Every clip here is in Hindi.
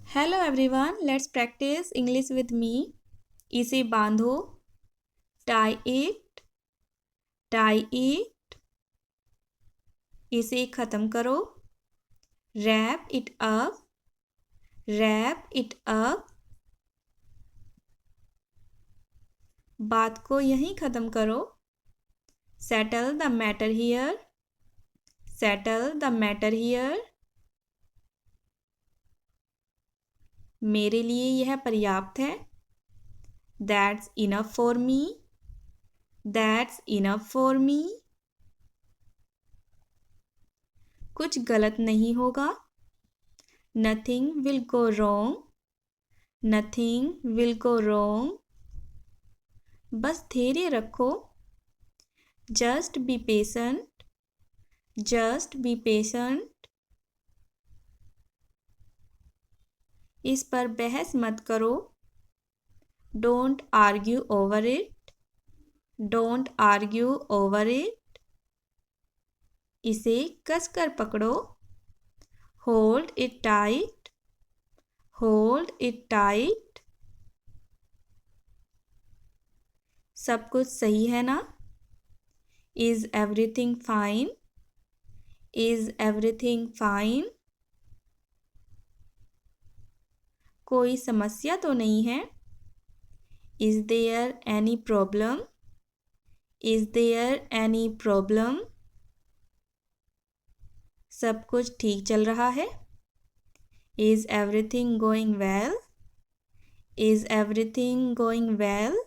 Hello everyone, let's practice English with me. इसे बांधो, टाई इट, टाई इट। इसे ख़त्म करो, wrap it up, wrap it up. बात को यहीं ख़त्म करो, settle the matter here, settle the matter here. मेरे लिए यह पर्याप्त है, that's enough for me, that's enough for me. कुछ गलत नहीं होगा, nothing will go wrong, nothing will go wrong. बस धैर्य रखो, just be patient, just be patient. इस पर बहस मत करो, don't argue over it, don't argue over it. इसे कसकर पकड़ो, hold it tight, hold it tight. सब कुछ सही है ना? Is everything fine, is everything fine. कोई समस्या तो नहीं है, is there any problem, is there any problem. सब कुछ ठीक चल रहा है, is everything going well, is everything going well.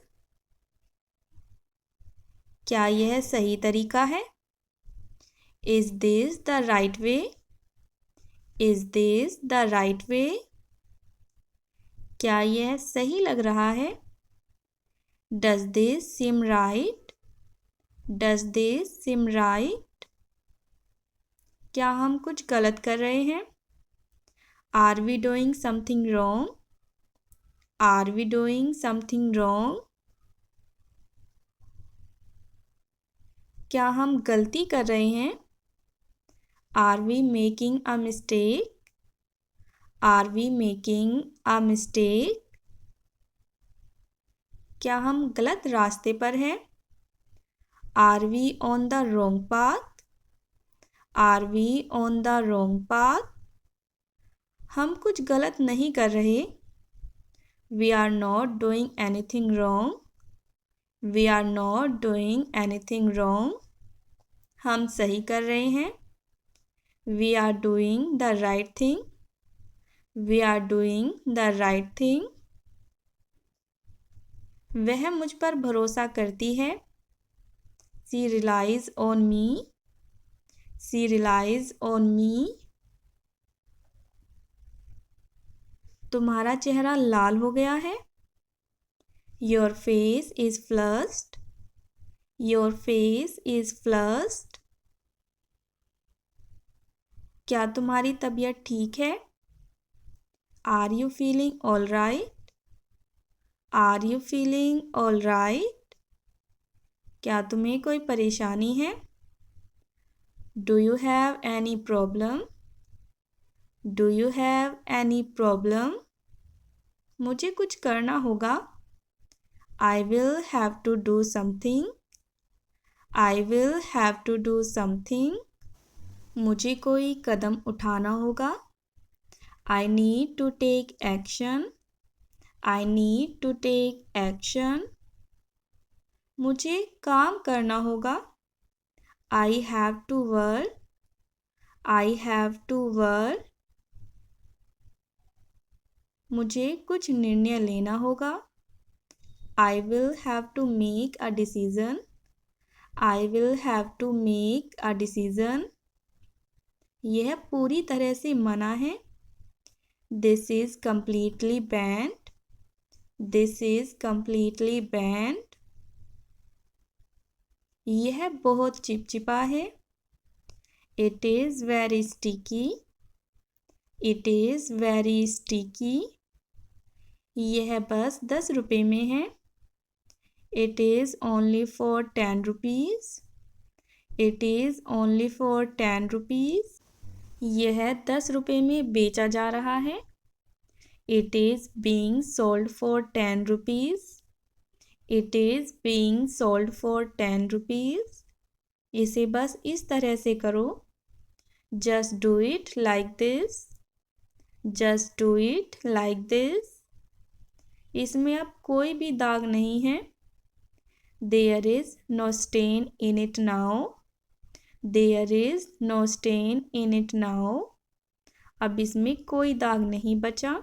क्या यह सही तरीका है? Is this the right way, is this the right way. क्या यह सही लग रहा है? Does this seem right, does this seem right. क्या हम कुछ गलत कर रहे हैं? Are we doing something wrong, are we doing something wrong. क्या हम गलती कर रहे हैं? Are we making a mistake, are we making a mistake. क्या हम गलत रास्ते पर हैं? Are we on the wrong path, are we on the wrong path. हम कुछ गलत नहीं कर रहे, we are not doing anything wrong, we are not doing anything wrong. हम सही कर रहे हैं, we are doing the right thing, we are doing the right thing. वह मुझ पर भरोसा करती है, she relies on me, she relies on me. तुम्हारा चेहरा लाल हो गया है, your face is flushed, your face is flushed. क्या तुम्हारी तबीयत ठीक है? Are you feeling all right, are you feeling all right. क्या तुम्हें कोई परेशानी है? Do you have any problem, do you have any problem. मुझे कुछ करना होगा, I will have to do something, I will have to do something. मुझे कोई कदम उठाना होगा, I need to take action, I need to take action. मुझे काम करना होगा, I have to work, I have to work. मुझे कुछ निर्णय लेना होगा, I will have to make a decision, I will have to make a decision. यह पूरी तरह से मना है, this is completely banned, this is completely banned. यह बहुत चिपचिपा है, it is very sticky, it is very sticky. यह बस 10 रुपये में है, it is only for 10 rupees, it is only for 10 rupees. यह 10 रुपये में बेचा जा रहा है, It is being sold for 10 rupees. It is being sold for 10 rupees. इसे बस इस तरह से करो. Just do it like this. Just do it like this. इसमें अब कोई भी दाग नहीं है. There is no stain in it now. There is no stain in it now. अब इसमें कोई दाग नहीं बचा.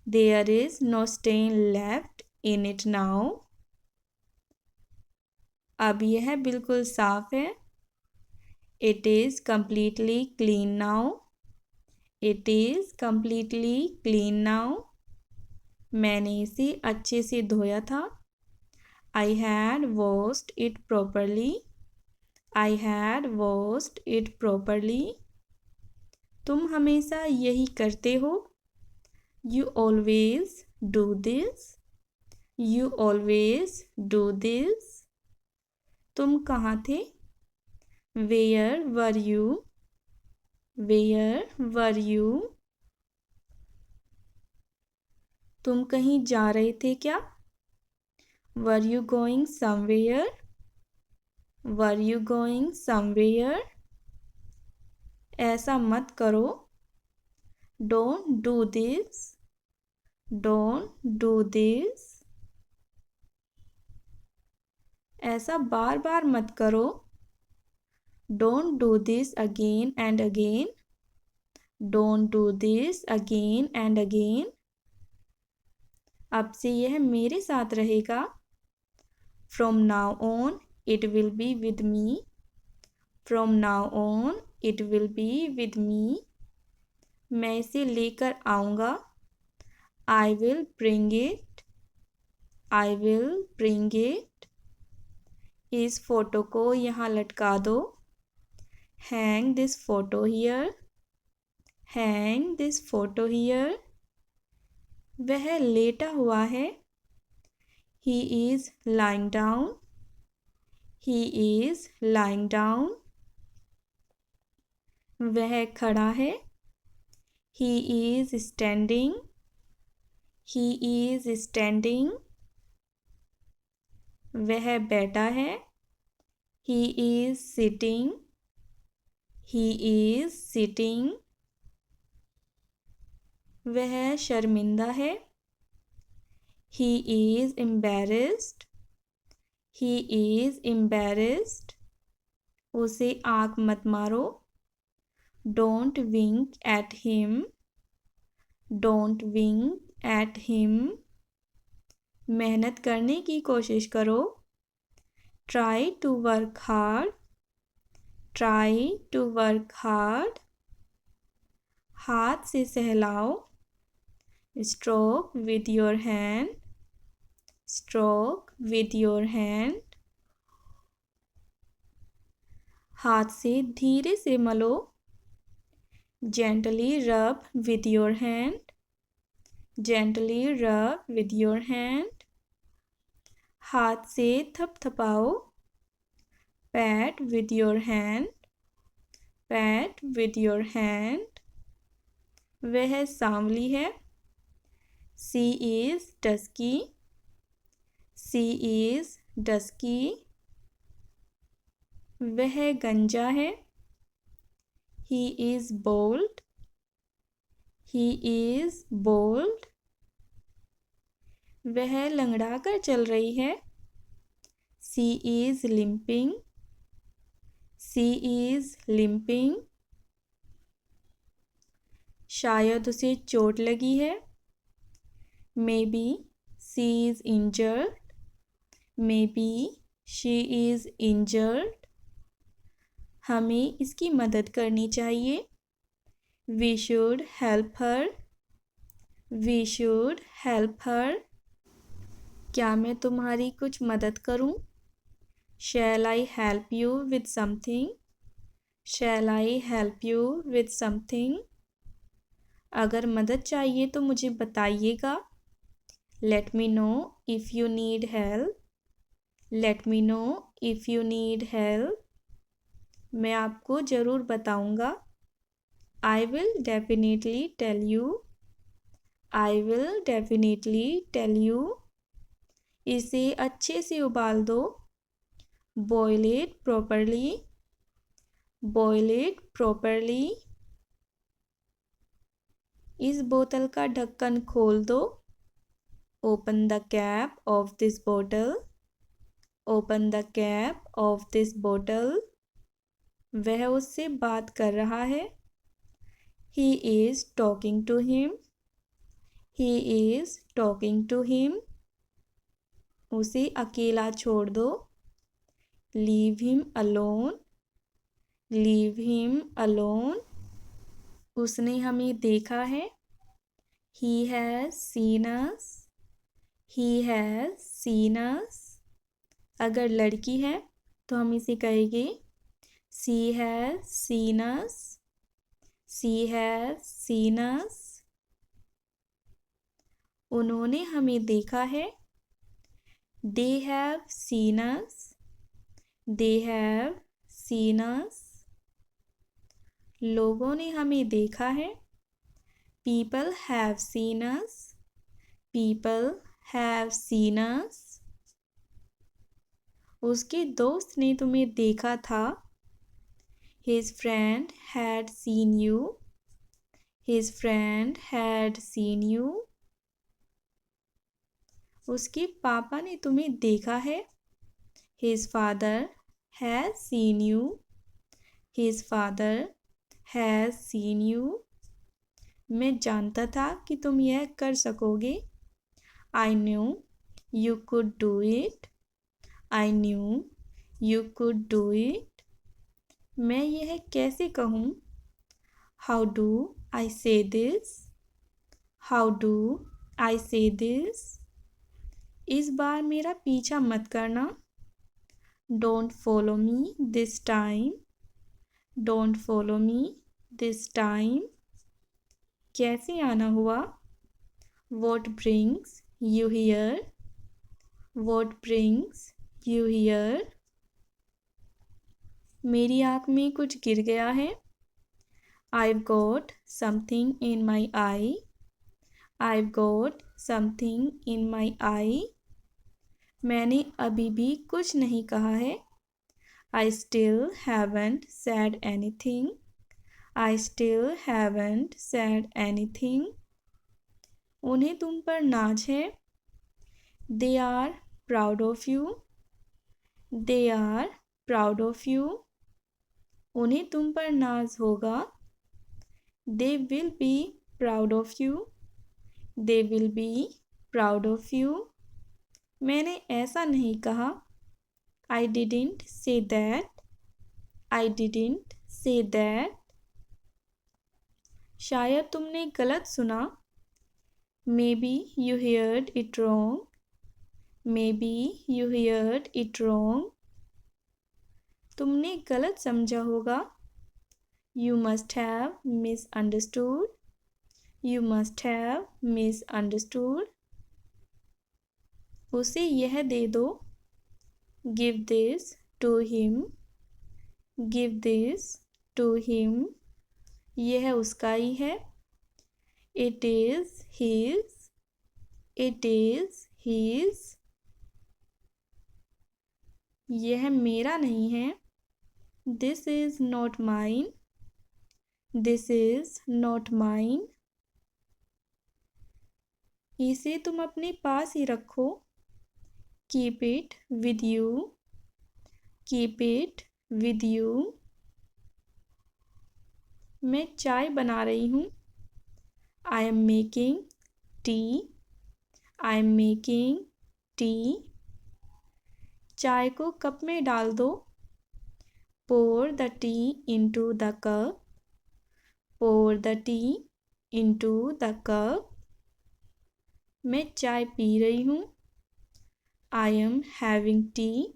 There is no stain left in it now. अब यह बिल्कुल साफ है. It is completely clean now. It is completely clean now. मैंने इसे अच्छे से धोया था. I had washed it properly. I had washed it properly. तुम हमेशा यही करते हो. You always do this. You always do this. तुम कहाँ थे? Where were you? Where were you? तुम कहीं जा रहे थे क्या? Were you going somewhere? Were you going somewhere? ऐसा मत करो. Don't do this. Don't do this. ऐसा बार बार मत करो. Don't do this again and again. Don't do this again and again. अब से यह मेरे साथ रहेगा. From now on, it will be with me. From now on, it will be with me. मैं इसे लेकर आऊँगा. I will bring it. I will bring it. इस फोटो को यहाँ लटका दो. Hang this photo here. Hang this photo here. वह लेटा हुआ है. He is lying down. He is lying down. वह खड़ा है. He is standing. He is standing. वह बैठा है. He is sitting. He is sitting. वह शर्मिंदा है. He is embarrassed. He is embarrassed. उसे आँख मत मारो. Don't wink at him. Don't wink at him. मेहनत करने की कोशिश करो. Try to work hard. Try to work hard. हाथ से सहलाओ. Stroke with your hand. Stroke with your hand. हाथ से धीरे से मलो. Gently rub with your hand. Gently rub with your hand. हाथ से थपथपाओ. Pat with your hand. Pat with your hand. वह सांवली है. She is dusky. She is dusky. वह गंजा है. He is bald. He is bald. वह लंगड़ा कर चल रही है. She is limping. She is limping. शायद उसे चोट लगी है. Maybe she is injured. Maybe she is injured. हमें इसकी मदद करनी चाहिए. We should help her. We should help her. क्या मैं तुम्हारी कुछ मदद करूं? Shall I help you with something? Shall I help you with something? अगर मदद चाहिए तो मुझे बताइएगा. Let me know if you need help. Let me know if you need help. मैं आपको ज़रूर बताऊंगा. I will definitely tell you. I will definitely tell you. इसे अच्छे से उबाल दो। Boil it properly. Boil it properly. इस बोतल का ढक्कन खोल दो। Open the cap of this बोतल। Open the cap of this बोतल। वह उससे बात कर रहा है। He is talking to him. He is talking to him. उसे अकेला छोड़ दो। Leave him alone. Leave him alone. उसने हमें देखा है। He has seen us. He has seen us. अगर लड़की है तो हम इसे कहेंगे She has seen us. She has seen us. उन्होंने हमें देखा है। They have seen us. They have seen us. लोगों ने हमें देखा है। People have seen us. People have seen us. उसके दोस्त ने तुम्हें देखा था। His friend had seen you. His friend had seen you. उसके पापा ने तुम्हें देखा है। His father has seen you. His father has seen you. मैं जानता था कि तुम यह कर सकोगे। I knew you could do it. I knew you could do it. मैं यह कैसे कहूँ? How do I say this? How do I say this? इस बार मेरा पीछा मत करना। Don't follow me this time. Don't follow me this time. कैसे आना हुआ? What brings you here? What brings you here? मेरी आँख में कुछ गिर गया है। I've got something in my eye. I've got something in my eye. मैंने अभी भी कुछ नहीं कहा है। I still haven't said anything. I still haven't said anything. उन्हें तुम पर नाज है। They are proud of you. They are proud of you. उन्हें तुम पर नाज होगा। They will be proud of you. They will be proud of you. मैंने ऐसा नहीं कहा। I didn't say that. I didn't say that. शायद तुमने गलत सुना। Maybe you heard it wrong. Maybe you heard it wrong. तुमने गलत समझा होगा। You must have misunderstood. You must have misunderstood. उसे यह दे दो। Give this to him. Give this to him. यह उसका ही है। It is his. It is his. यह मेरा नहीं है। This is not mine. This is not mine. इसे तुम अपने पास ही रखो। Keep it with you. Keep it with you. मैं चाय बना रही हूँ। I am making tea. I am making tea. चाय को कप में डाल दो। Pour the tea into the cup. Pour the tea into the cup. मैं चाय पी रही हूँ। I am having tea.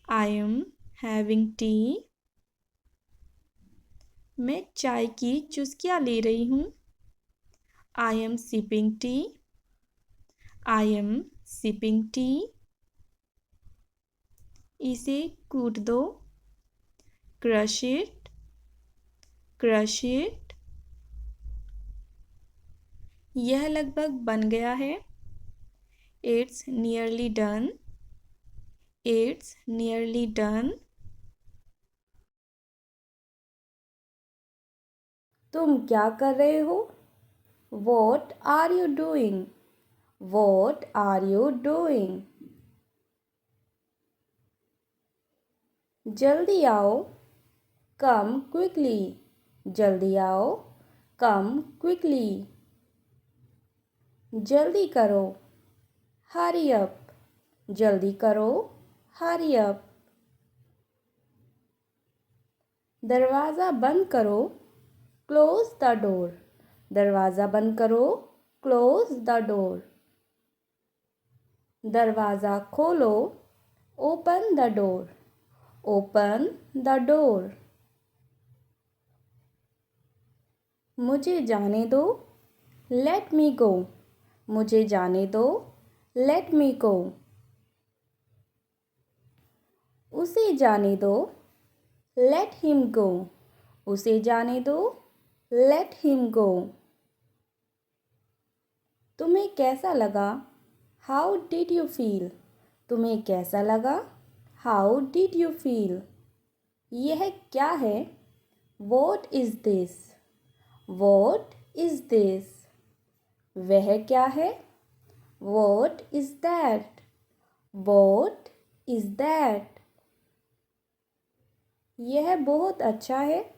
I am having tea. मैं चाय की चुस्कियाँ ले रही हूँ। I am sipping tea. I am sipping tea. इसे कूट दो। Crush it. Crush it. यह लगभग बन गया है। It's nearly done. It's nearly done. तुम क्या कर रहे हो? What are you doing? What are you doing? जल्दी आओ। Come quickly. जल्दी आओ। Come quickly. जल्दी करो। Hurry up. जल्दी करो। Hurry up. दरवाज़ा बंद करो। Close the door. दरवाज़ा बंद करो। Close the door. दरवाज़ा खोलो। Open the door. Open the door. मुझे जाने दो। Let me go. मुझे जाने दो। Let me go. उसे जाने दो। Let him go. उसे जाने दो। Let him go. तुम्हें कैसा लगा? How did you feel? तुम्हें कैसा लगा? How did you feel? यह क्या है? What is this? What is this? वह क्या है? What is that? What is that? यह बहुत अच्छा है।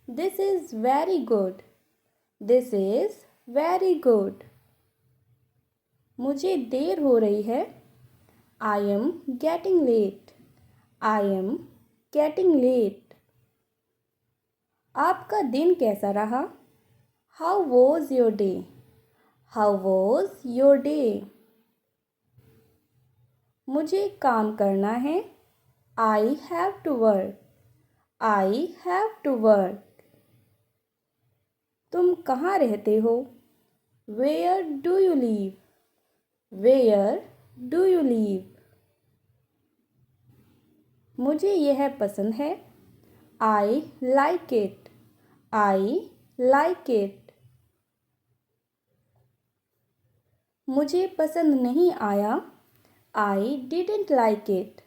This is very good. This is very good. मुझे देर हो रही है। I am getting late. I am getting late. आपका दिन कैसा रहा? How was your day? How was your day? मुझे काम करना है। I have to work. I have to work. तुम कहाँ रहते हो? Where do you live? Where do you live? मुझे यह पसंद है। I like it. I like it. मुझे पसंद नहीं आया। I didn't like it.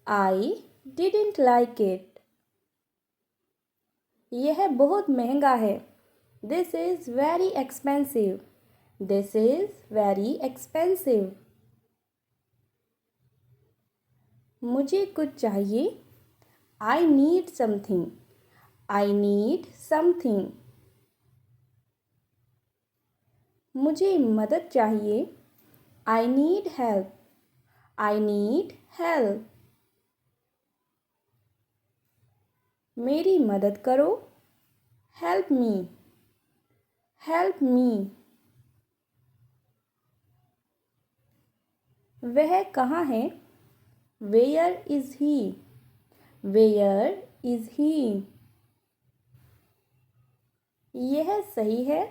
I didn't like it. यह बहुत महंगा है। This is very expensive. This is very expensive. मुझे कुछ चाहिए। I need something. I need something. मुझे मदद चाहिए। I need help. I need help. मेरी मदद करो। Help me. Help me. वह कहाँ है? Where is he? Where is he? यह सही है।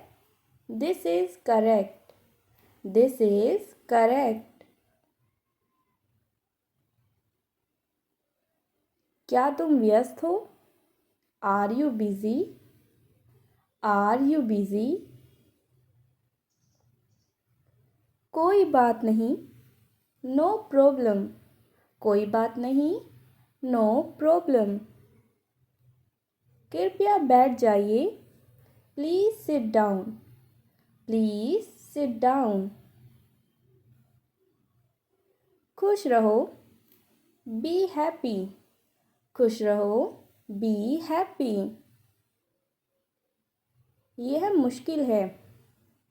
This is correct. This is correct. क्या तुम व्यस्त हो? Are you busy? Are you busy? कोई बात नहीं। No problem. कोई बात नहीं। No problem. कृपया बैठ जाइए। Please sit down. Please sit down. खुश रहो। Be happy. खुश रहो। Be happy. यह मुश्किल है।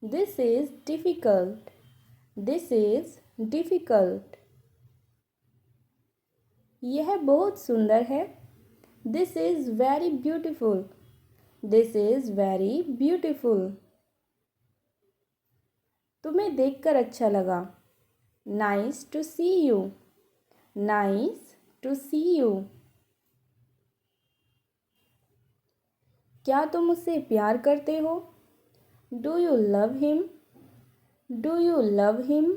This is difficult. This is difficult. यह बहुत सुंदर है। This is very beautiful. This is very beautiful. तुम्हें देखकर अच्छा लगा। Nice to see you. Nice to see you. क्या तुम उससे प्यार करते हो? Do you love him? Do you love him?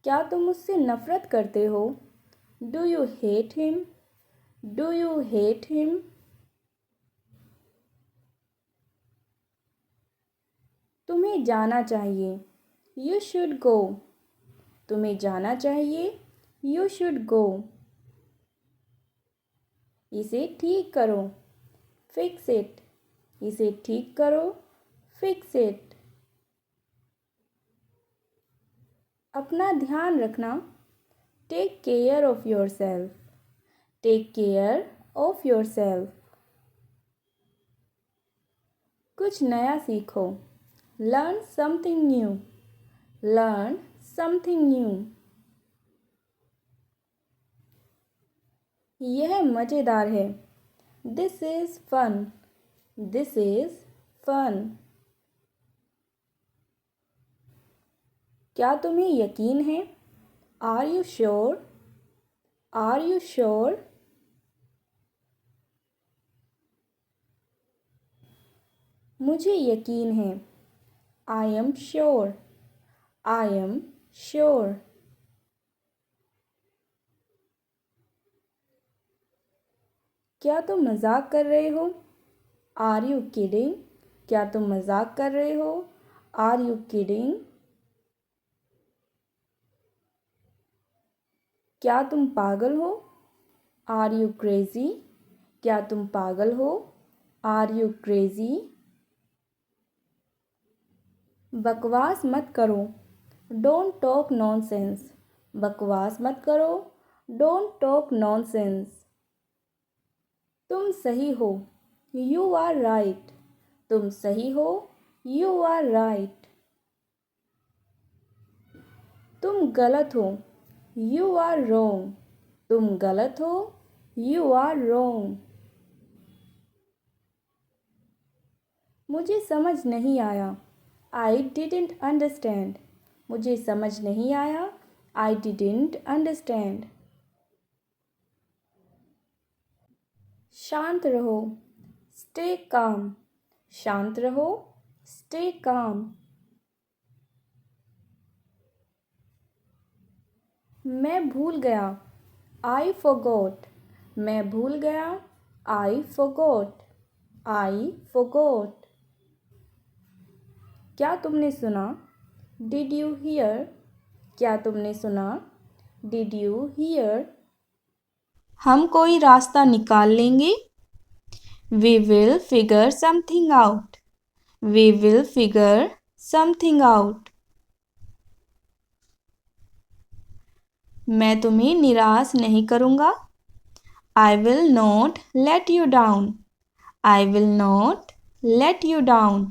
क्या तुम उससे नफरत करते हो? Do you hate him? Do you hate him? तुम्हें जाना चाहिए। You should go. तुम्हें जाना चाहिए। You should go. इसे ठीक करो। Fix it. इसे ठीक करो। Fix it. अपना ध्यान रखना। Take care of yourself. Take care of yourself. कुछ नया सीखो। Learn something new. Learn something new. यह मज़ेदार है। This is fun. This is fun. क्या तुम्हें यकीन है? Are you sure? Are you sure? मुझे यकीन है। I am sure. I am sure. क्या तुम मजाक कर रहे हो? Are you kidding? क्या तुम मजाक कर रहे हो? Are you kidding? क्या तुम पागल हो? Are you crazy? क्या तुम पागल हो? Are you crazy? बकवास मत करो। Don't talk nonsense. बकवास मत करो। Don't talk nonsense. तुम सही हो। You are right. तुम सही हो। You are right. तुम गलत हो। You are wrong. तुम गलत हो। यू आर रोंग। मुझे समझ नहीं आया। I didn't understand. मुझे समझ नहीं आया। I didn't understand. शांत रहो। Stay calm. शांत रहो। Stay calm. मैं भूल गया। I forgot. मैं भूल गया। I forgot. I forgot. क्या तुमने सुना? Did you hear? क्या तुमने सुना? Did you hear? हम कोई रास्ता निकाल लेंगे। We will figure something out. We will figure something out. मैं तुम्हें निराश नहीं करूँगा। I will not let you down. I will not let you down.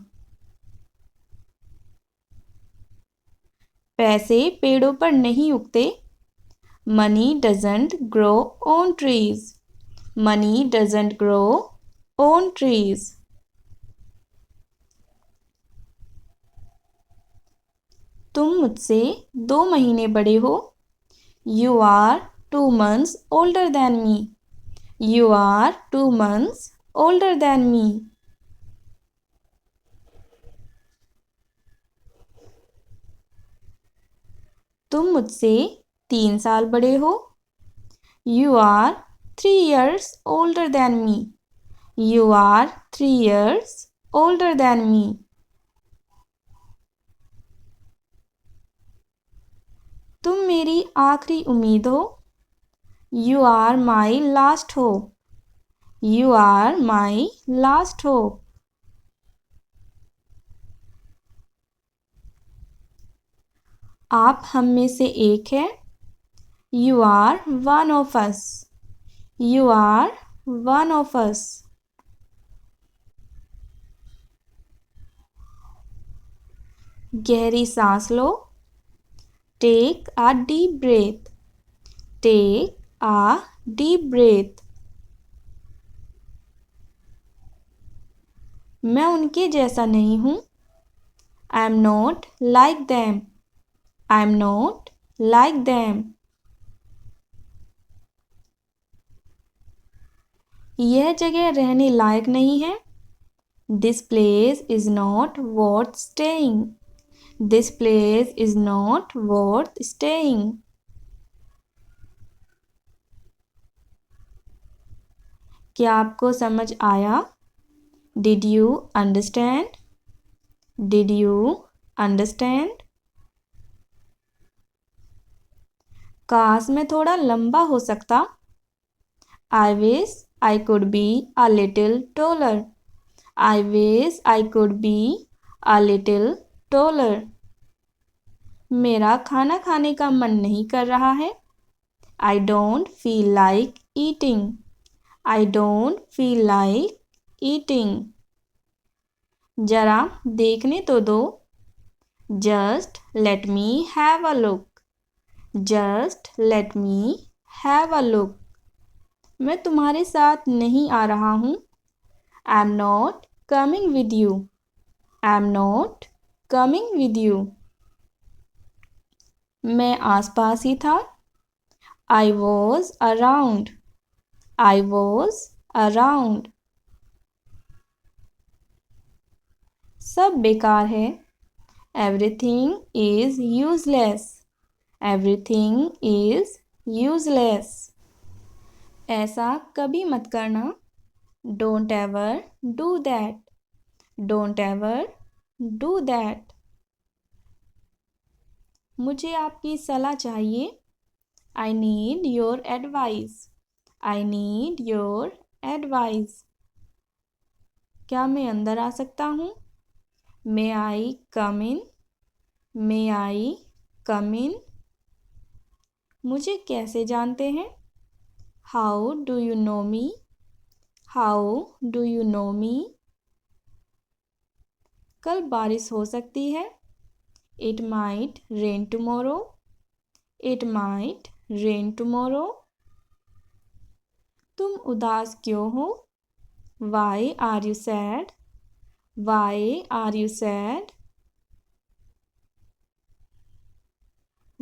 पैसे पेड़ों पर नहीं उगते। Money doesn't grow on trees. Money doesn't grow on trees. तुम मुझसे 2 महीने बड़े हो। You are 2 months older than me. You are 2 months older than me. तुम मुझसे 3 साल बड़े हो। You are 3 years older than me. You are 3 years older than me. तुम मेरी आखिरी उम्मीद हो। You are my last hope. You are my last hope. आप हम में से एक हैं। You are one of us. You are one of us. गहरी सांस लो। Take a deep breath. Take a deep breath. मैं उनके जैसा नहीं हूँ। I am not like them. I am not like them. यह जगह रहने लायक नहीं है। This place is not worth staying. This place is not worth staying. क्या आपको समझ आया? Did you understand? Did you understand? काश मैं थोड़ा लंबा हो सकता. I wish I could be a little taller. I wish I could be a little taller. मेरा खाना खाने का मन नहीं कर रहा है. I don't feel like eating. I don't feel like eating. जरा देखने तो दो. Just let me have a look. Just let me have a look. मैं तुम्हारे साथ नहीं आ रहा हूँ. I'm not coming with you. I'm not coming with you. मैं आसपास ही था. I was around. I was around. सब बेकार है. Everything is useless. Everything is useless. ऐसा कभी मत करना. Don't ever do that. Don't ever do that. मुझे आपकी सलाह चाहिए. I need your advice. I need your advice. क्या मैं अंदर आ सकता हूँ? May I come in? May I come in? मुझे कैसे जानते हैं? How do you know me? How do you know me? कल बारिश हो सकती है. It might rain tomorrow. It might rain tomorrow. तुम उदास क्यों हो? Why are you sad? Why are you sad?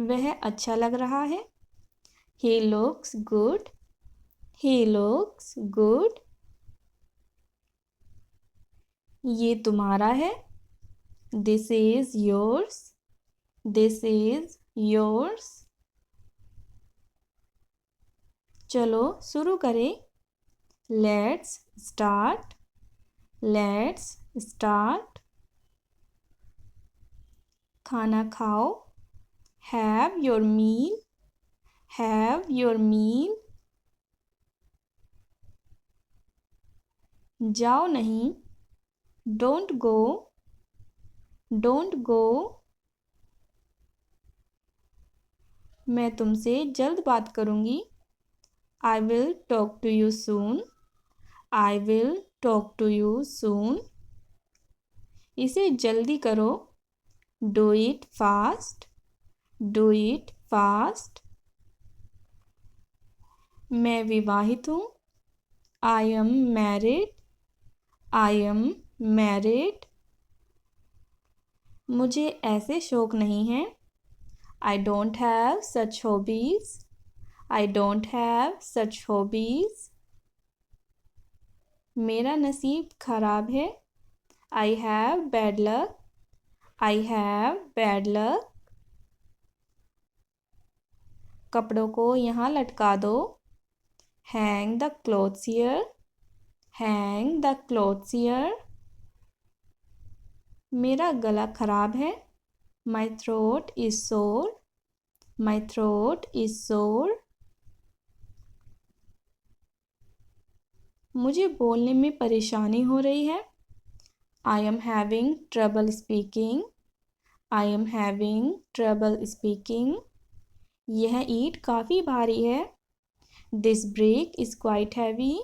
वह अच्छा लग रहा है. He looks good. He looks good. ये तुम्हारा है. This is yours. This is yours. चलो शुरू करें. Let's start. Let's start. खाना खाओ. Have your meal. Have your meal. जाओ नहीं. Don't go. Don't go. मैं तुमसे जल्द बात करूँगी. I will talk to you soon. I will talk to you soon. इसे जल्दी करो. Do it fast. Do it fast. मैं विवाहित हूँ. I am married. I am married. मुझे ऐसे शौक नहीं हैं. I don't have such hobbies. I don't have such hobbies. मेरा नसीब खराब है. I have bad luck. I have bad luck. कपड़ों को यहाँ लटका दो. Hang the clothes here. Hang the clothes here. मेरा गला खराब है. My throat is sore. My throat is sore. मुझे बोलने में परेशानी हो रही है. I am having trouble speaking. I am having trouble speaking. यह ईंट काफ़ी भारी है. This brick is quite heavy.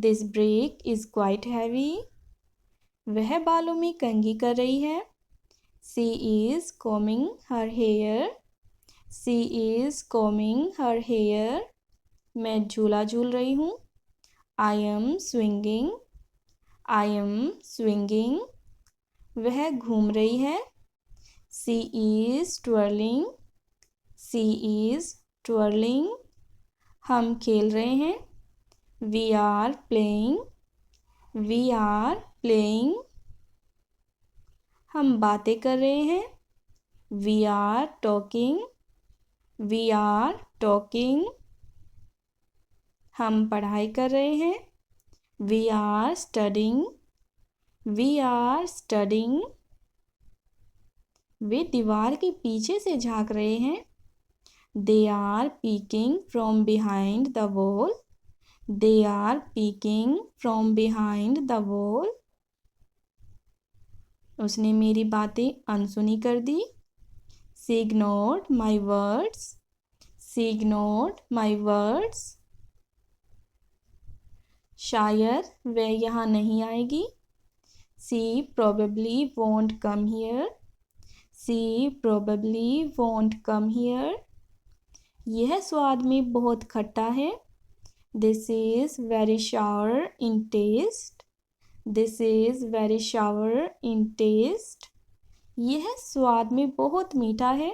This brick is quite heavy. वह बालों में कंघी कर रही है. She is combing her hair. She is combing her hair. मैं झूला झूल रही हूँ. I am swinging. I am swinging. वह घूम रही है. She is twirling. She is twirling. हम खेल रहे हैं. We are playing. We are playing. हम बातें कर रहे हैं. We are talking. We are talking. हम पढ़ाई कर रहे हैं. We are studying. We are studying. वे दीवार के पीछे से झांक रहे हैं। They are peeking from behind the wall. They are peeking from behind the wall. उसने मेरी बातें अनसुनी कर दी। She ignored my words. She ignored my words. शायद वह यहाँ नहीं आएगी। She probably won't come here. She probably won't come here. यह स्वाद में बहुत खट्टा है। This is very sour in taste. This is very sour in taste. यह स्वाद में बहुत मीठा है।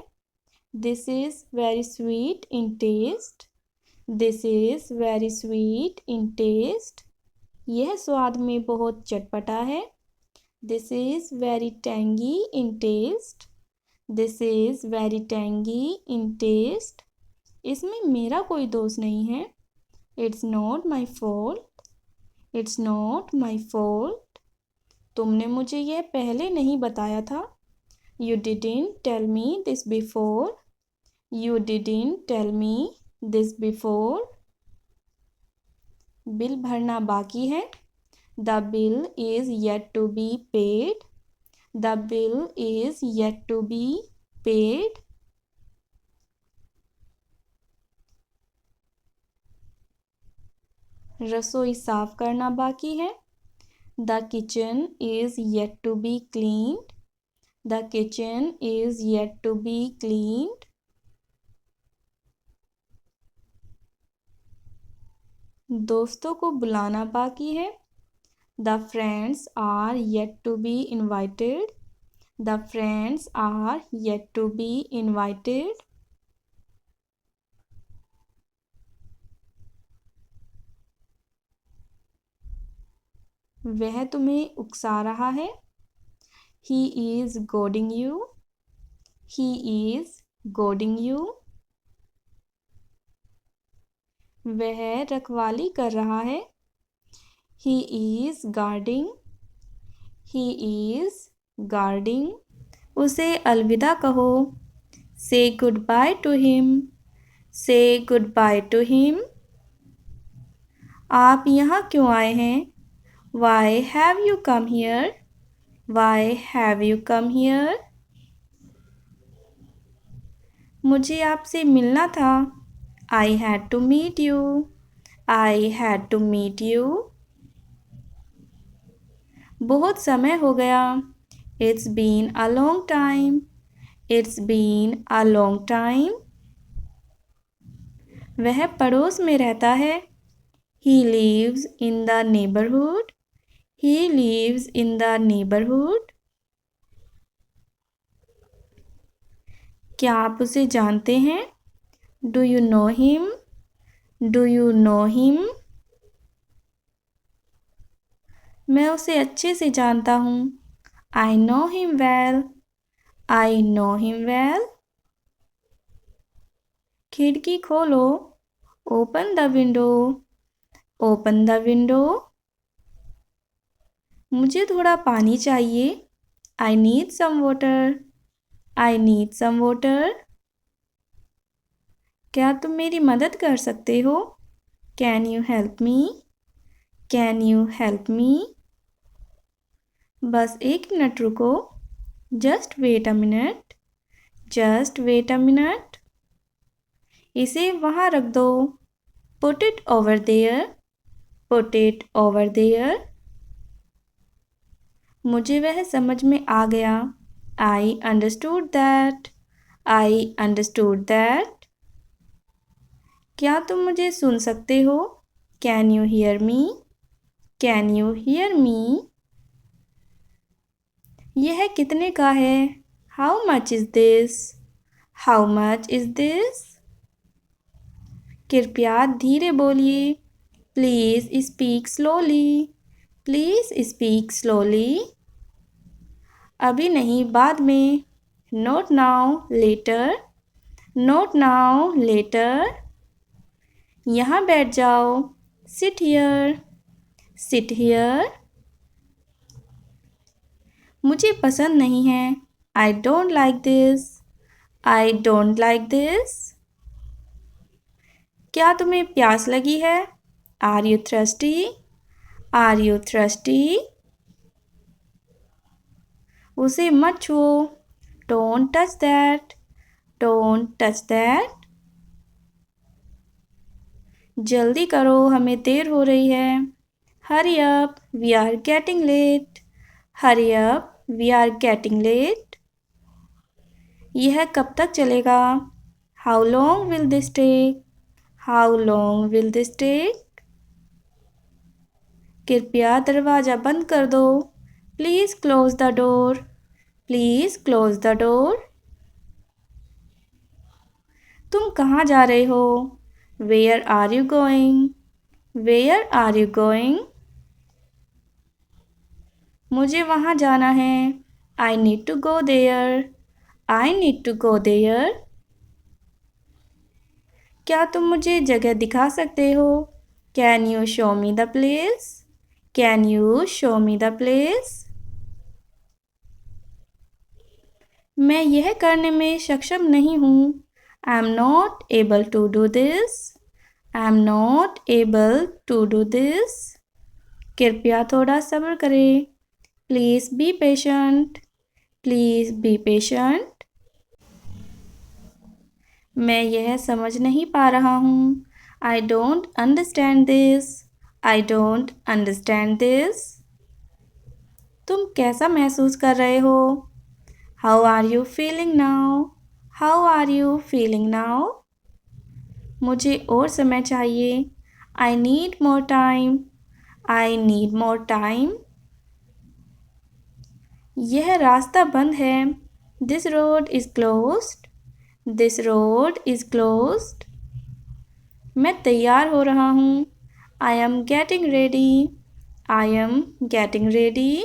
This is very sweet in taste. This is very sweet in taste. यह स्वाद में बहुत चटपटा है। This is very tangy in taste. This is very tangy in taste. इसमें मेरा कोई दोष नहीं है। It's not my fault. It's not my fault. तुमने मुझे यह पहले नहीं बताया था। You didn't tell me this before. You didn't tell me this before. Bill भरना बाकी है। The bill is yet to be paid. The bill is yet to be paid. रसोई साफ करना बाकी है। The kitchen is yet to be cleaned. The kitchen is yet to be cleaned. दोस्तों को बुलाना बाकी है। The friends are yet to be invited. The friends are yet to be invited. वह तुम्हें उकसा रहा है। He is goading you. He is goading you. वह रखवाली कर रहा है। He is guarding. He is guarding. उसे अलविदा कहो। Say goodbye to him. Say goodbye to him. आप यहाँ क्यों आए हैं? Why have you come here? Why have you come here? मुझे आपसे मिलना था। I had to meet you. I had to meet you. बहुत समय हो गया। It's been a long time. It's been a long time. वह पड़ोस में रहता है। He lives in the neighborhood. He lives in the neighborhood. क्या आप उसे जानते हैं? Do you know him? Do you know him? मैं उसे अच्छे से जानता हूँ। I know him well. I know him well. खिड़की खोलो। Open the window. Open the window. मुझे थोड़ा पानी चाहिए। I need some water. I need some water. क्या तुम मेरी मदद कर सकते हो? Can you help me? Can you help me? बस 1 मिनट रुको। Just wait a minute. Just wait a minute. इसे वहाँ रख दो। Put it over there. Put it over there. मुझे वह समझ में आ गया। I understood that. I understood that. क्या तुम मुझे सुन सकते हो? Can you hear me? Can you hear me? यह कितने का है? How much is this? How much is this? कृपया धीरे बोलिए। Please speak slowly. Please speak slowly. अभी नहीं, बाद में। Not now, later. Not now, later. यहाँ बैठ जाओ। Sit here. Sit here. मुझे पसंद नहीं है। I don't like this. I don't like this. क्या तुम्हें प्यास लगी है? Are you thirsty? Are you thirsty? उसे मत छुओ. Don't touch that. Don't touch that. जल्दी करो, हमें देर हो रही है. Hurry up, we are getting late. Hurry up, we are getting late. यह कब तक चलेगा? How long will this take? How long will this take? कृपया दरवाज़ा बंद कर दो. Please close the door. Please close the door. तुम कहाँ जा रहे हो? Where are you going? Where are you going? मुझे वहाँ जाना है. I need to go there. I need to go there. क्या तुम मुझे जगह दिखा सकते हो? Can you show me the place? Can you show me the place? मैं यह करने में सक्षम नहीं हूँ. I am not able to do this. I am not able to do this. कृपया थोड़ा सब्र करें. Please be patient. Please be patient. मैं यह समझ नहीं पा रहा हूँ. I don't understand this. I don't understand this. तुम कैसा महसूस कर रहे हो? How are you feeling now? How are you feeling now? मुझे और समय चाहिए. I need more time. I need more time. यह रास्ता बंद है. This road is closed. This road is closed. मैं तैयार हो रहा हूँ. I am getting ready. I am getting ready.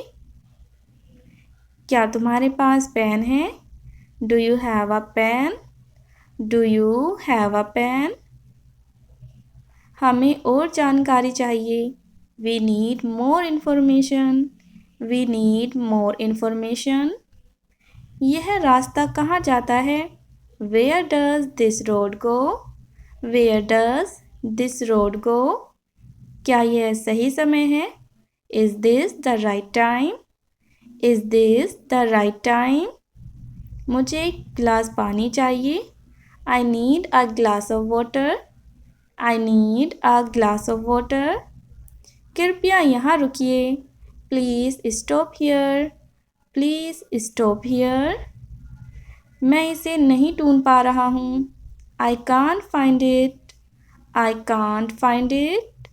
क्या तुम्हारे पास पेन है? Do you have a pen? Do you have a pen? हमें और जानकारी चाहिए. We need more information. We need more information. यह रास्ता कहाँ जाता है? Where does this road go? Where does this road go? क्या यह सही समय है? Is this the right time? Is this the right time? मुझे एक गिलास पानी चाहिए. I need a glass of water. I need a glass of water. कृपया यहाँ रुकिए. Please stop here. Please stop here. मैं इसे नहीं ढूंढ पा रहा हूँ. I can't find it. I can't find it.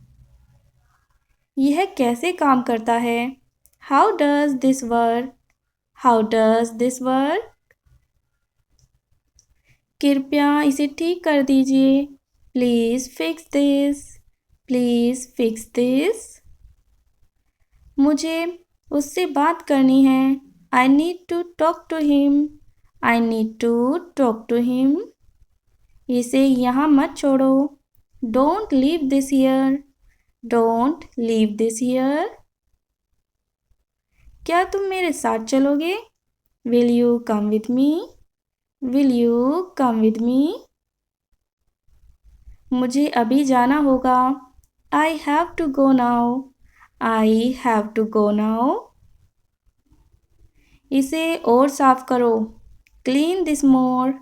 यह कैसे काम करता है? How does this work? How does this work? कृपया इसे ठीक कर दीजिए. Please fix this. Please fix this. मुझे उससे बात करनी है. I need to talk to him. I need to talk to him. इसे यहाँ मत छोड़ो. Don't leave this here. Don't leave this here. क्या तुम मेरे साथ चलोगे? Will you come with me? Will you come with me? मुझे अभी जाना होगा. I have to go now. I have to go now. इसे और साफ करो. Clean this more.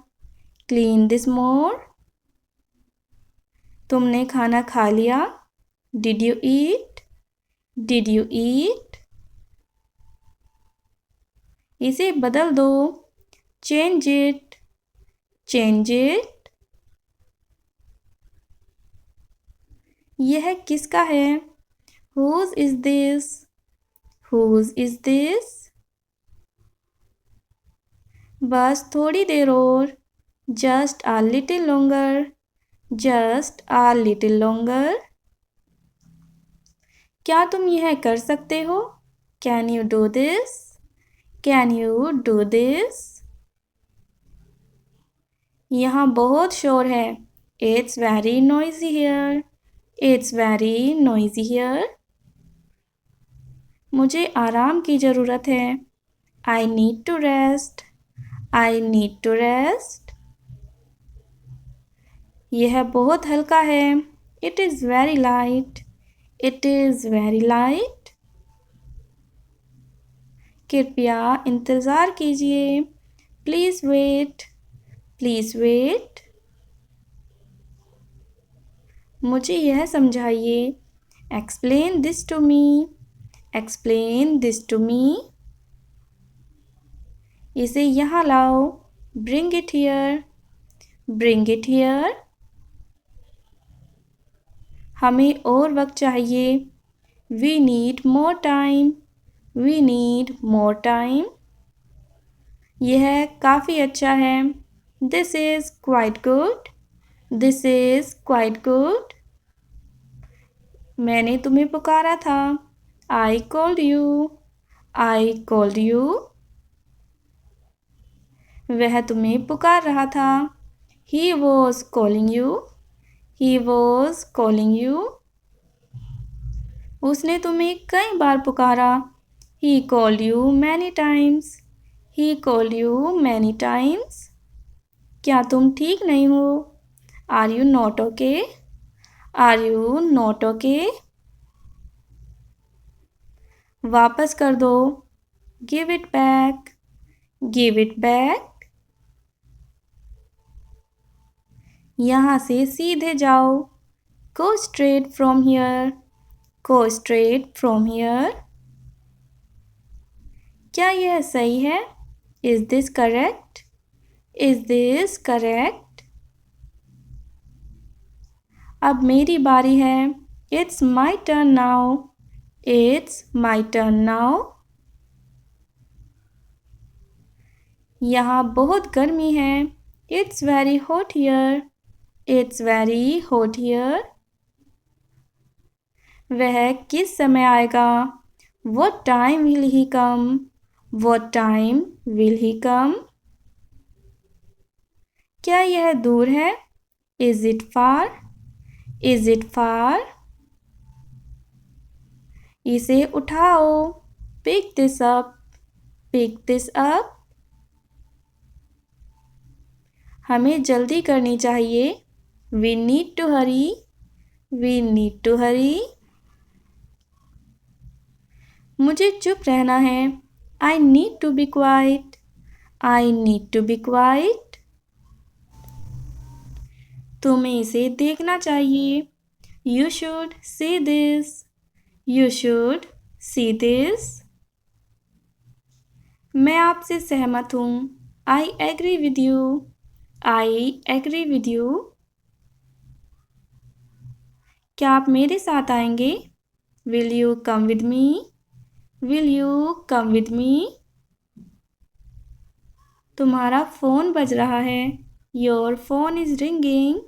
Clean this more. तुमने खाना खा लिया? Did you eat? Did you eat? इसे बदल दो. Change it. Change it. यह किसका है? Whose is this? Whose is this? बस थोड़ी देर और. Just a little longer. Just a little longer. क्या तुम यह कर सकते हो? Can you do this? Can you do this? यहाँ बहुत शोर है. It's very noisy here. It's very noisy here. मुझे आराम की ज़रूरत है. I need to rest. I need to rest. यह बहुत हल्का है. It is very light. It is very light. कृपया इंतज़ार कीजिए. Please wait. Please wait. मुझे यह समझाइए. Explain this to me. Explain this to me. इसे यहाँ लाओ. Bring it here. Bring it here. हमें और वक्त चाहिए. We need more time. We need more time. यह काफ़ी अच्छा है. This is quite good. This is quite good. मैंने तुम्हें पुकारा था. I called you. I called you. वह तुम्हें पुकार रहा था. He was calling you. He was calling you. उसने तुम्हें कई बार पुकारा. He called you many times. He called you many times. क्या तुम ठीक नहीं हो? Are you not okay? Are you not okay? वापस कर दो. Give it back. Give it back. यहाँ से सीधे जाओ. Go straight from here. Go straight from here. क्या यह सही है? Is this correct? Is this correct? अब मेरी बारी है. It's my turn now. It's my turn now. यहाँ बहुत गर्मी है. It's very hot here. It's very hot here. वह किस समय आएगा? What time will he come? What time will he come? क्या यह दूर है? Is it far? Is it far? इसे उठाओ. Pick this up. Pick this up. हमें जल्दी करनी चाहिए. We need to hurry. We need to hurry. मुझे चुप रहना है. I need to be quiet. I need to be quiet. तुम्हें इसे देखना चाहिए. You should see this. You should see this. मैं आपसे सहमत हूँ. I agree with you. I agree with you. क्या आप मेरे साथ आएंगे? Will you come with me? Will you come with me? तुम्हारा फ़ोन बज रहा है. Your phone is ringing.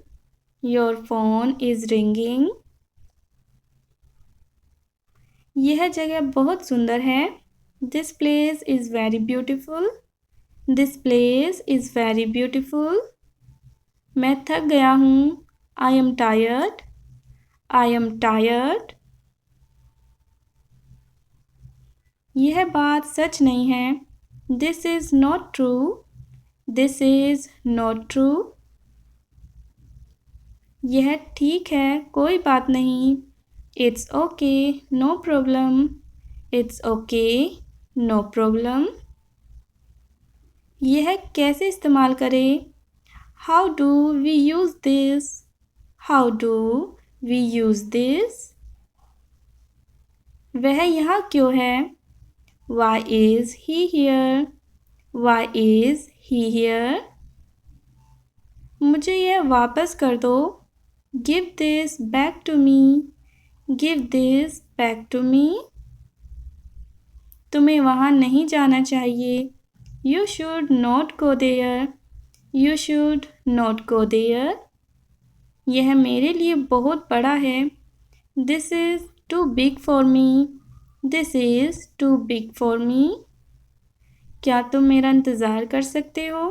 Your phone is ringing. यह जगह बहुत सुंदर है. This place is very beautiful. This place is very beautiful. मैं थक गया हूँ. I am tired. I am tired. यह बात सच नहीं है. This is not true. This is not true. यह ठीक है, कोई बात नहीं. It's okay, no problem. It's okay, no problem. यह कैसे इस्तेमाल करें? How do we use this? How do we use this? वह यहाँ क्यों है? Why is he here? Why is he here? मुझे यह वापस कर दो. Give this back to me. Give this back to me. तुम्हें वहाँ नहीं जाना चाहिए. You should not go there. You should not go there. यह मेरे लिए बहुत बड़ा है. This is too big for me. This is too big for me. क्या तुम मेरा इंतज़ार कर सकते हो?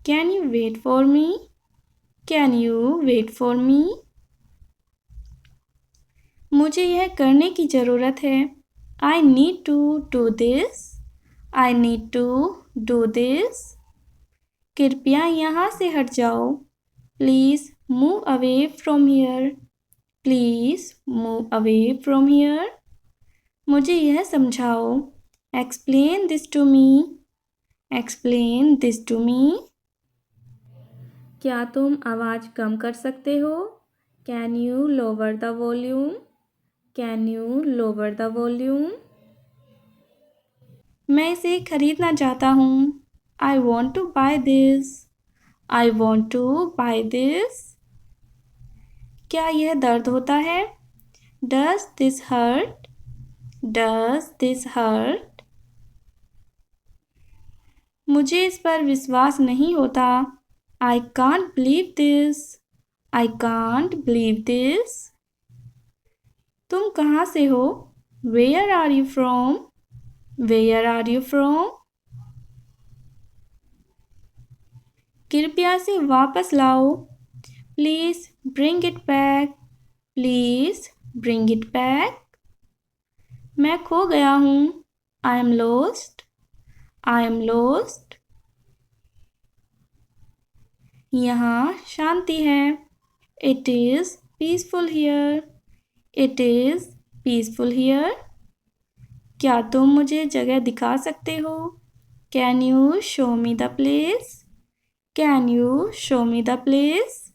Can you wait for me? Can you wait for me? मुझे यह करने की ज़रूरत है. I need to do this. I need to do this. कृपया यहाँ से हट जाओ। Please move away from here. Please move away from here. मुझे यह समझाओ। Explain this to me. Explain this to me. क्या तुम आवाज़ कम कर सकते हो? Can you lower the volume? Can you lower the volume? मैं इसे खरीदना चाहता हूँ। I want to buy this. I want to buy this. क्या यह दर्द होता है? Does this hurt? Does this hurt? मुझे इस पर विश्वास नहीं होता। I can't believe this. I can't believe this. तुम कहाँ से हो? Where are you from? Where are you from? कृपया इसे वापस लाओ। Please bring it back. Please bring it back. मैं खो गया हूँ। I am lost. I am lost. यहाँ शांति है। It is peaceful here. It is peaceful here. क्या तुम मुझे जगह दिखा सकते हो? Can you show me the place? Can you show me the place?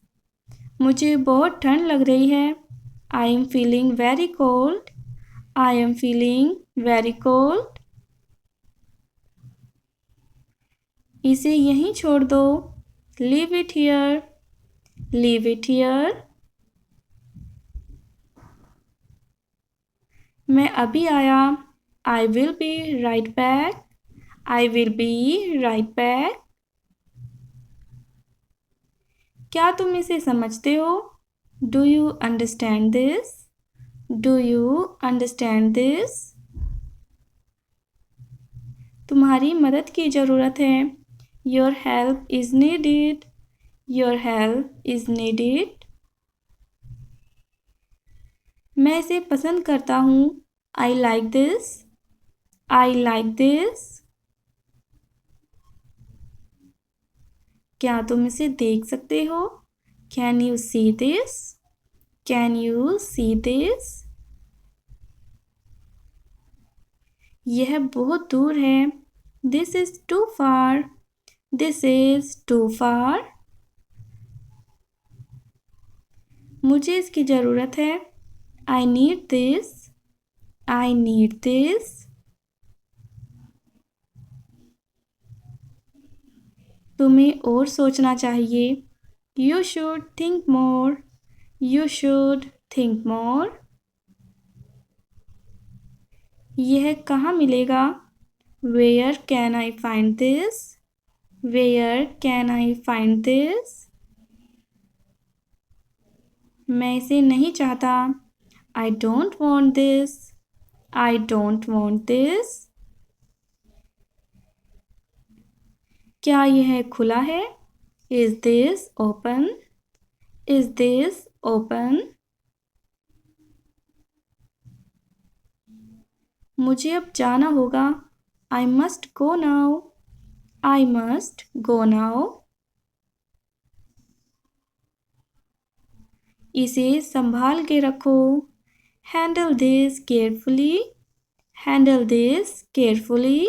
मुझे बहुत ठंड लग रही है। I am feeling very cold. I am feeling very cold. इसे यहीं छोड़ दो। Leave it here. Leave it here. मैं अभी आया। I will be right back. I will be right back. क्या तुम इसे समझते हो? Do you understand this? Do you understand this? तुम्हारी मदद की ज़रूरत है। Your help is needed. Your help is needed. मैं इसे पसंद करता हूँ। I like this. I like this. क्या तुम इसे देख सकते हो? Can you see this? Can you see this? यह बहुत दूर है। This is too far. This is too far. मुझे इसकी ज़रूरत है। I need this. I need this. तुम्हें और सोचना चाहिए। You should think more. You should think more. यह कहाँ मिलेगा? Where can I find this? Where can I find this? मैं इसे नहीं चाहता। I don't want this. I don't want this. क्या यह खुला है? Is this open? Is this open? मुझे अब जाना होगा। I must go now. I must go now. इसे संभाल के रखो। Handle this carefully. Handle this carefully.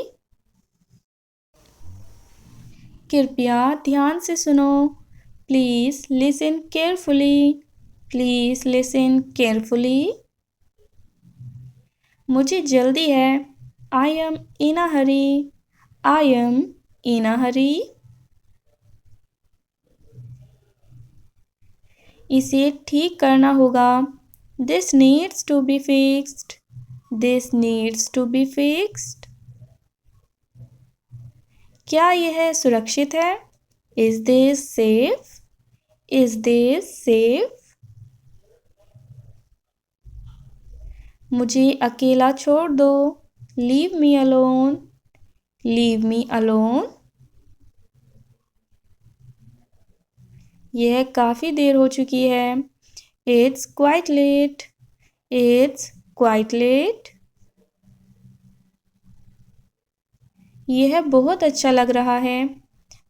कृपया ध्यान से सुनो। Please listen carefully. Please listen carefully. मुझे जल्दी है। I M in a Hari. I am इन अ हरी। इसे ठीक करना होगा। This needs to be fixed. This needs to be fixed. क्या यह सुरक्षित है? Is this safe? Is this safe? मुझे अकेला छोड़ दो। Leave me alone. Leave me alone. यह काफ़ी देर हो चुकी है। It's quite late. It's quite late. यह बहुत अच्छा लग रहा है।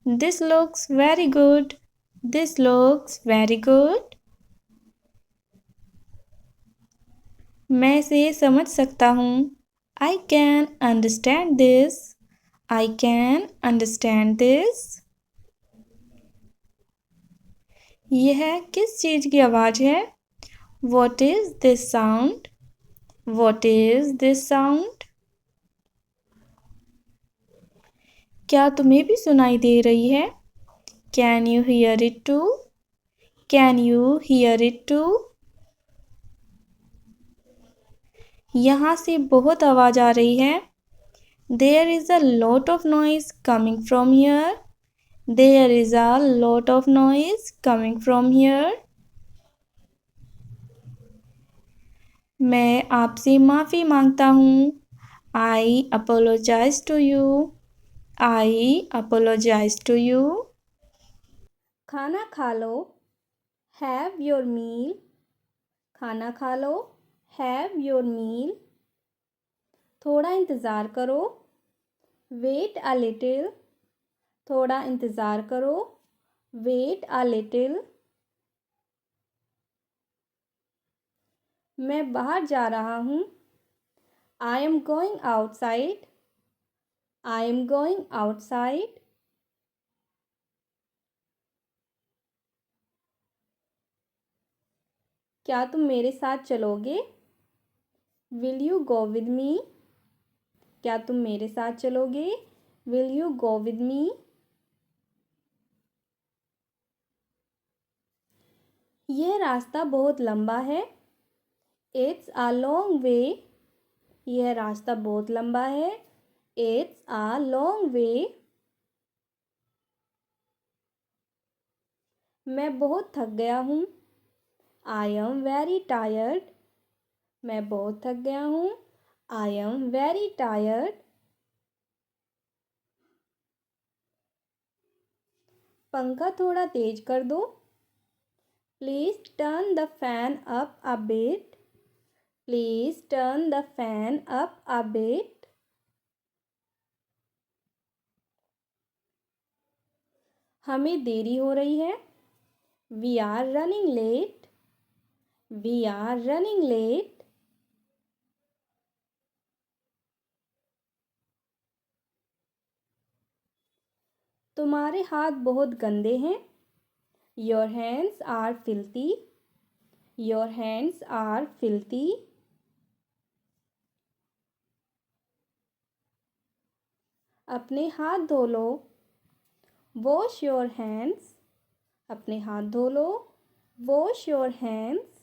This looks very good. This looks very good. मैं इसे समझ सकता हूँ. I can understand this. I can understand this. यह किस चीज़ की आवाज़ है? What is this sound? What is this sound? क्या तुम्हें भी सुनाई दे रही है? Can you hear it too? Can you hear it too? यहाँ से बहुत आवाज़ आ रही है. There is a lot of noise coming from here. There is a lot of noise coming from here. मैं आपसे माफ़ी मांगता हूँ. I apologize to you. I apologize to you. खाना खा लो. Have your meal. खाना खा लो. Have your meal. थोड़ा इंतज़ार करो. Wait a little. थोड़ा इंतज़ार करो. Wait a little. मैं बाहर जा रहा हूँ. I am going outside. I am going outside. क्या तुम मेरे साथ चलोगे? Will you go with me? क्या तुम मेरे साथ चलोगे? Will you go with me? यह रास्ता बहुत लंबा है. It's a long way. यह रास्ता बहुत लंबा है. It's a long way. मैं बहुत थक गया हूँ. I am very tired. मैं बहुत थक गया हूँ. I am very tired. पंखा थोड़ा तेज कर दो. Please turn the fan up a bit. Please turn the fan up a bit. हमें देरी हो रही है. We are running late. We are running late. तुम्हारे हाथ बहुत गंदे हैं. Your hands are filthy. Your hands are filthy. अपने हाथ धो लो. Wash your hands. अपने हाथ धो लो. Wash your hands.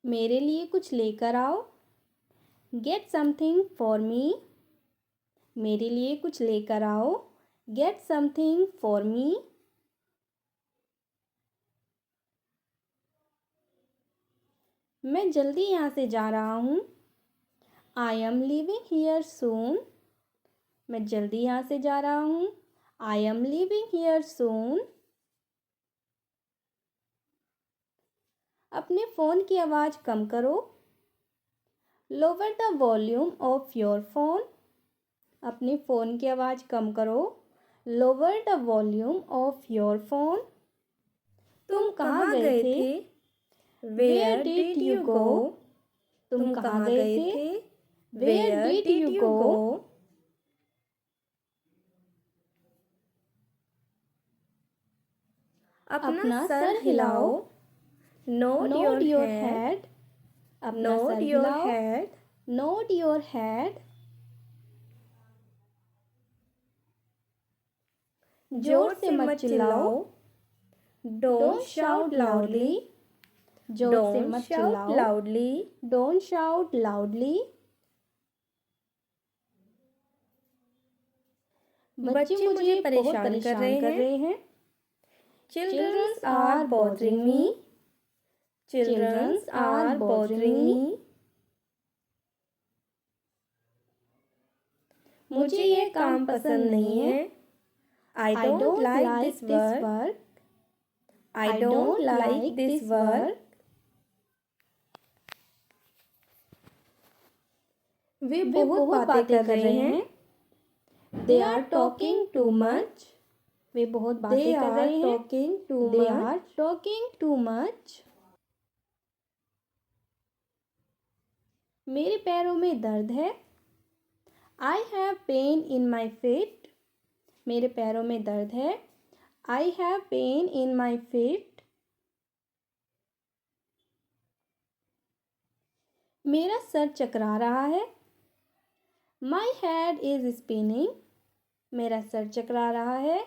मेरे लिए कुछ लेकर आओ. Get something for me. मेरे लिए कुछ लेकर आओ. Get something for me. मैं जल्दी यहाँ से जा रहा हूँ. I am leaving here soon. मैं जल्दी यहाँ से जा रहा हूँ. I am leaving here soon. अपने फ़ोन की आवाज़ कम करो. Lower the volume of your phone. अपने फ़ोन की आवाज़ कम करो. Lower the volume of your phone. तुम कहाँ गए थे? Where did you go? तुम कहाँ गए थे? Where did you go? अपना सर हिलाओ. Nod your head. अपना सर हिलाओ. Nod your head. जोर से मत चिल्लाओ. Don't shout loudly. जोर से मत चिल्लाओ. Don't shout loudly. बच्चे मुझे परेशान कर रहे हैं. Children are bothering me. Children are bothering me. मुझे ये काम पसंद नहीं है. I don't like this work. I don't like this work. वे बहुत बातें कर रहे हैं। They are talking too much. वे बहुत बातें कर रहे हैं। They are talking too much. मेरे पैरों में दर्द है। I have pain in my feet. मेरे पैरों में दर्द है। I have pain in my feet. मेरा सर चकरा रहा है। My head is spinning. मेरा सर चकरा रहा है।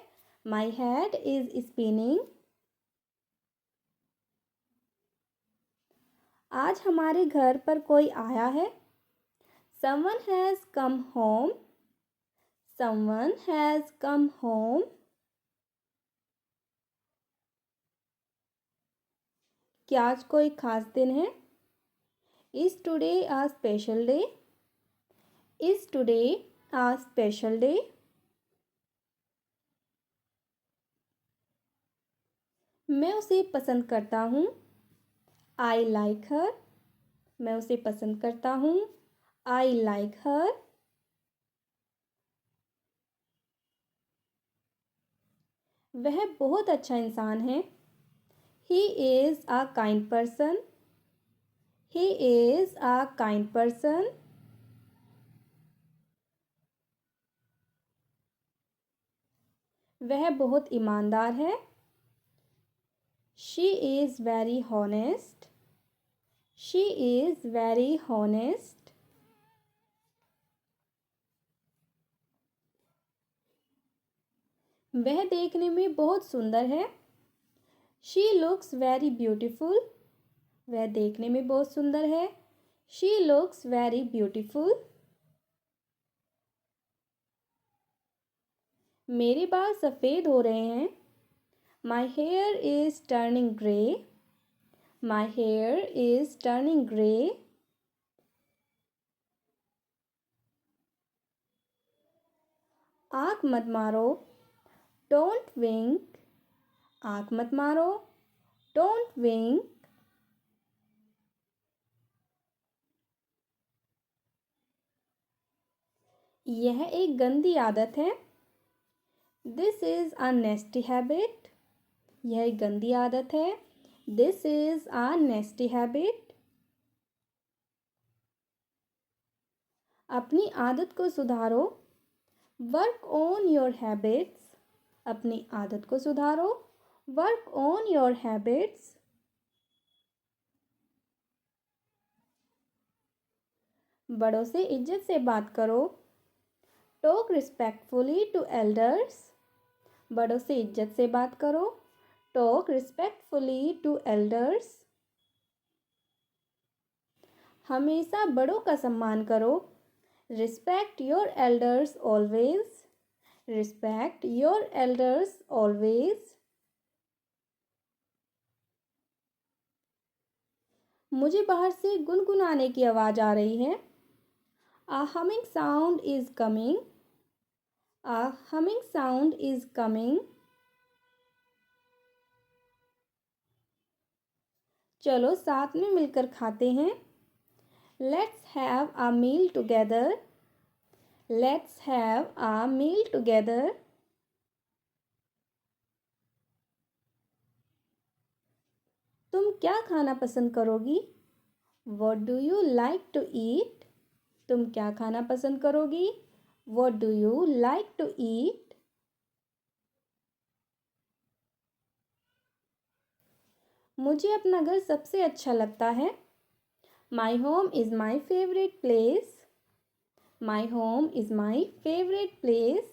My head is spinning. आज हमारे घर पर कोई आया है। Someone has come home. Someone has come home. क्या आज कोई खास दिन है? Is today a special day? Is today a special day? मैं उसे पसंद करता हूँ। I like her. मैं उसे पसंद करता हूँ। I like her. वह बहुत अच्छा इंसान है। He is a kind person. He is a kind person. वह बहुत ईमानदार है। She is very honest. She is very honest. वह देखने में बहुत सुंदर है। She looks very beautiful. वह देखने में बहुत सुंदर है। She looks very beautiful. मेरे बाल सफ़ेद हो रहे हैं। My hair is turning grey. My hair is turning grey. आँख मत मारो। Don't wink. आँख मत मारो। Don't wink. यह एक गंदी आदत है। This is a nasty habit. यह एक गंदी आदत है। This is a nasty habit. अपनी आदत को सुधारो। Work on your habits. अपनी आदत को सुधारो। Work on your habits. बड़ों से इज्जत से बात करो। Talk respectfully to elders. बड़ों से इज्जत से बात करो। Talk respectfully to elders. हमेशा बड़ों का सम्मान करो। Respect your elders always. Respect your elders always. मुझे बाहर से गुनगुनाने की आवाज़ आ रही है। A humming sound is coming. A humming sound is coming. चलो साथ में मिलकर खाते हैं। Let's have a meal together. Let's have a meal together. तुम क्या खाना पसंद करोगी? What do you like to eat? तुम क्या खाना पसंद करोगी? What do you like to eat? मुझे अपना घर सबसे अच्छा लगता है। My home is my favorite place. My home is my favorite place.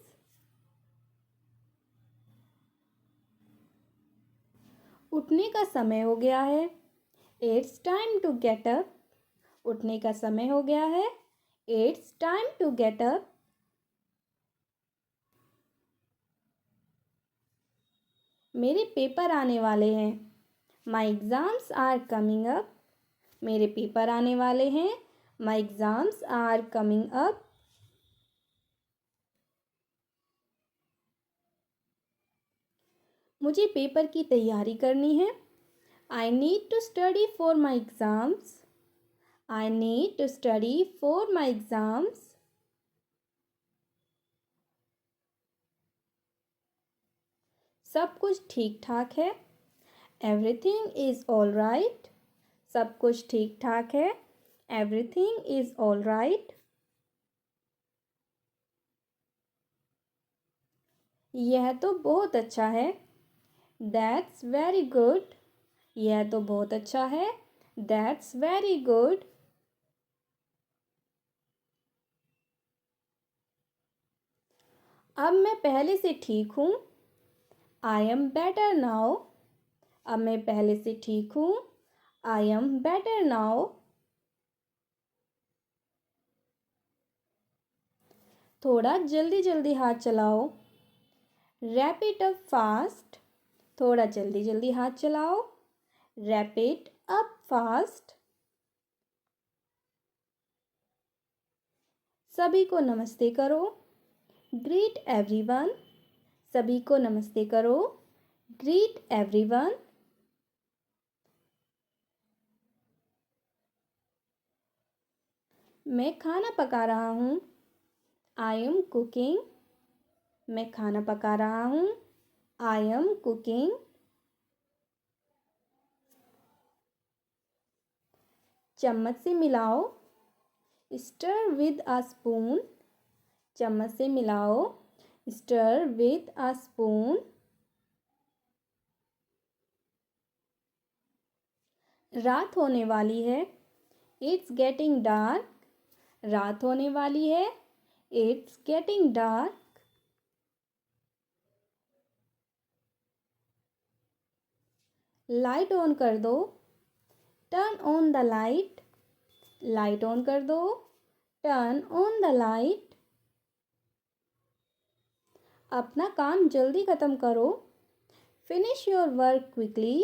उठने का समय हो गया है। It's time to get up. उठने का समय हो गया है। It's time to get up. मेरे पेपर आने वाले हैं। My exams are coming up. मेरे पेपर आने वाले हैं। My exams are coming up. मुझे पेपर की तैयारी करनी है। I need to study for my exams. I need to study for my exams. सब कुछ ठीक ठाक है. Everything is all right. सब कुछ ठीक ठाक है. Everything is all right. यह तो बहुत अच्छा है. That's very good. यह तो बहुत अच्छा है. That's very good. अब मैं पहले से ठीक हूँ. I am better now. अब मैं पहले से ठीक हूँ. I am better now. थोड़ा जल्दी जल्दी हाथ चलाओ. Wrap it up fast. थोड़ा जल्दी जल्दी हाथ चलाओ. Wrap it up fast. सभी को नमस्ते करो. Greet everyone. सभी को नमस्ते करो. Greet everyone. मैं खाना पका रहा हूँ. I am cooking. मैं खाना पका रहा हूँ. I am cooking. चम्मच से मिलाओ. Stir with a spoon. चम्मच से मिलाओ. Stir with a spoon. रात होने वाली है. It's getting dark. रात होने वाली है. It's getting dark. Light on कर दो. Turn on the light. Light on कर दो. Turn on the light. अपना काम जल्दी ख़त्म करो. Finish your work quickly.